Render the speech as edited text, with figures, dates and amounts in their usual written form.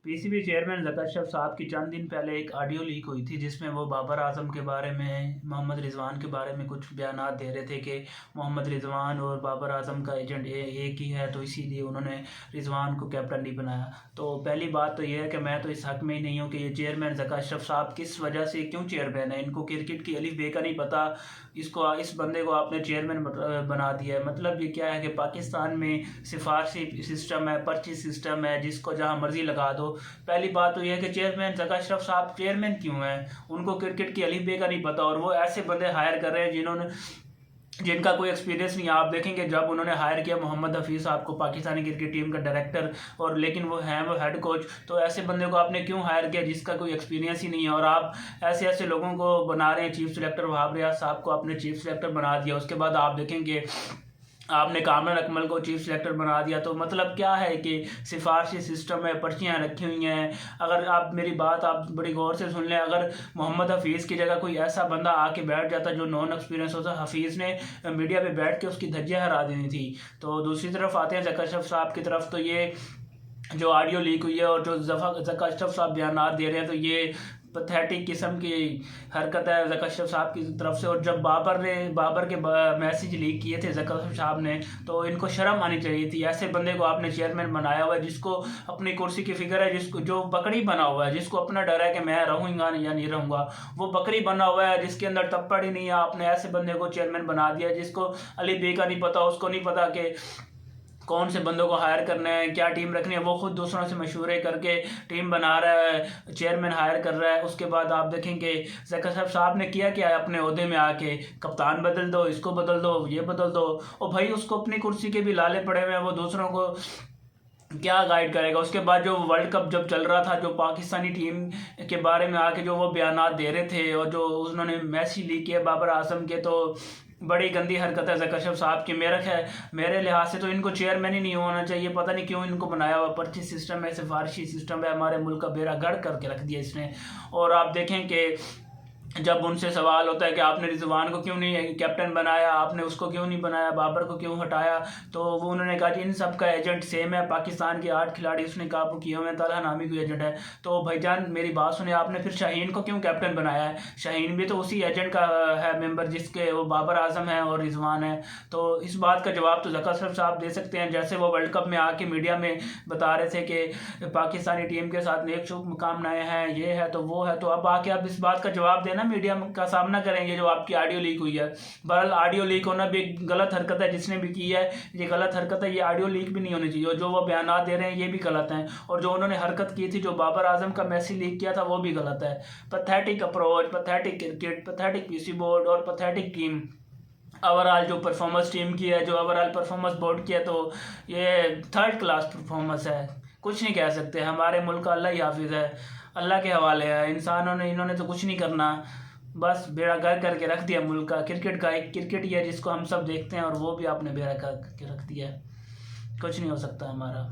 PCB chairman Zafar Ashraf साहब की चंद दिन पहले एक ऑडियो लीक हुई थी जिसमें वो बाबर आज़म के बारे में, मोहम्मद रिजवान के बारे में कुछ बयानात दे रहे थे कि मोहम्मद रिजवान और बाबर आज़म का एजेंट एक ही है, तो इसीलिए उन्होंने रिजवान को कैप्टन नहीं बनाया। तो पहली बात तो ये है कि मैं तो इस हक़ में ही नहीं हूँ कि ये चेयरमैन ज़फ़र अशरफ साहब किस वजह से क्यों चेयरमैन है। इनको क्रिकेट की अलिफ बे का नहीं पता, इस बंदे को आपने चेयरमैन बना दिया है। मतलब ये क्या है कि पाकिस्तान में सिफारशी सिस्टम है, पर्ची सिस्टम है, जिसको जहाँ मर्जी लगा दो। पहली बात तो यह है कि चेयरमैन ज़फ़र अशरफ साहब चेयरमैन क्यों हैं, उनको क्रिकेट की अलिफ बे का नहीं पता, और वो ऐसे बंदे हायर कर रहे हैं जिनका कोई एक्सपीरियंस नहीं है। आप देखेंगे जब उन्होंने हायर किया मोहम्मद हफीज़ साहब को पाकिस्तानी क्रिकेट टीम का डायरेक्टर, और लेकिन वो हेड कोच, तो ऐसे बंदे को आपने क्यों हायर किया जिसका कोई एक्सपीरियंस ही नहीं है। और आप ऐसे ऐसे लोगों को बना रहे हैं। चीफ सेलेक्टर वहाब रियाज साहब को आपने चीफ सेलेक्टर बना दिया, उसके बाद आप देखेंगे आपने कामरान अकमल को चीफ सेलेक्टर बना दिया। तो मतलब क्या है कि सिफारशी सिस्टम है, पर्चियाँ रखी हुई हैं। अगर आप मेरी बात आप बड़ी गौर से सुन लें, अगर मोहम्मद हफीज़ की जगह कोई ऐसा बंदा आके बैठ जाता जो नॉन एक्सपीरियंस होता, हफीज़ ने मीडिया पे बैठ के उसकी धज्जियाँ हरा देनी थी। तो दूसरी तरफ आते हैं ज़फ़र अशरफ साहब की तरफ, तो ये जो ऑडियो लीक हुई है और जो ज़फ़र अशरफ साहब बयान दे रहे हैं, तो ये पैथेटिक किस्म की हरकत है ज़फ़र अशरफ साहब की तरफ से। और जब बाबर के मैसेज लीक किए थे ज़फ़र अशरफ साहब ने, तो इनको शर्म आनी चाहिए थी। ऐसे बंदे को आपने चेयरमैन बनाया हुआ है जिसको अपनी कुर्सी की फिक्र है, जिसको जो बकरी बना हुआ है, जिसको अपना डर है कि मैं रहूँगा या नहीं रहूँगा, वो बकरी बना हुआ है जिसके अंदर तप्पड़ ही नहीं है। आपने ऐसे बंदे को चेयरमैन बना दिया जिसको अली बे का नहीं पता, उसको नहीं पता कि कौन से बंदों को हायर करना है, क्या टीम रखनी है। वो खुद दूसरों से मशवरे करके टीम बना रहा है, चेयरमैन हायर कर रहा है। उसके बाद आप देखेंगे ज़फ़र अशरफ साहब ने किया क्या है, अपने ओहदे में आके कप्तान बदल दो, इसको बदल दो, ये बदल दो। और भाई उसको अपनी कुर्सी के भी लाले पड़े हुए हैं, वो दूसरों को क्या गाइड करेगा। उसके बाद जो वर्ल्ड कप जब चल रहा था, जो पाकिस्तानी टीम के बारे में आके जो वो बयानात दे रहे थे, और जो उन्होंने मैसेज लीक किया बाबर आजम के, तो बड़ी गंदी हरकत है ज़फ़र अशरफ साहब की। मेरे लिहाज से तो इनको चेयरमैन ही नहीं होना चाहिए। पता नहीं क्यों इनको बनाया हुआ। पर्ची सिस्टम है, सिफारशी सिस्टम है, हमारे मुल्क का बेड़ा गर्क करके रख दिया इसने। और आप देखें कि जब उनसे सवाल होता है कि आपने रिजवान को क्यों नहीं कैप्टन बनाया, आपने उसको क्यों नहीं बनाया, बाबर को क्यों हटाया, तो वो उन्होंने कहा कि इन सब का एजेंट सेम है। पाकिस्तान के 8 खिलाड़ी उसने काबू किए हुए हैं, तलहा नामी कोई एजेंट है। तो भाईजान मेरी बात सुने, आपने फिर शाहीन को क्यों कैप्टन बनाया है? शाहीन भी तो उसी एजेंट का है मेंबर जिसके वो बाबर आजम है और रिजवान है। तो इस बात का जवाब तो ज़फ़र अशरफ साहब दे सकते हैं। जैसे वो वर्ल्ड कप में आके मीडिया में बता रहे थे कि पाकिस्तानी टीम के साथ नेक शुभकामनाएं हैं, ये है तो वो है, तो अब आके आप इस बात का जवाब देना, मीडिया का सामना करेंगे जो आपकी ऑडियो लीक हुई है। बहरहाल ऑडियो लीक होना भी एक गलत हरकत है, जिसने भी की है ये गलत हरकत है। ये ऑडियो लीक भी नहीं होनी चाहिए, और जो वो बयान दे रहे हैं ये भी गलत हैं। और जो उन्होंने हरकत की थी, जो बाबर आजम का मैसेज लीक किया था, वो भी गलत है। Pathetic approach, pathetic cricket, pathetic PC board और पैथेटिक टीम। ओवरऑल जो परफॉर्मेंस टीम की है, जो ओवरऑल परफॉर्मेंस बोर्ड की है, तो ये थर्ड क्लास परफॉर्मेंस है। कुछ नहीं कह सकते। हमारे मुल्क का अल्लाह ही हाफिज़ है, अल्लाह के हवाले है। इन्होंने तो कुछ नहीं करना, बस बेड़ा गर्क करके रख दिया मुल्क का। क्रिकेट का एक क्रिकेट ही है जिसको हम सब देखते हैं, और वो भी आपने बेड़ा गर्क करके रख दिया है। कुछ नहीं हो सकता हमारा।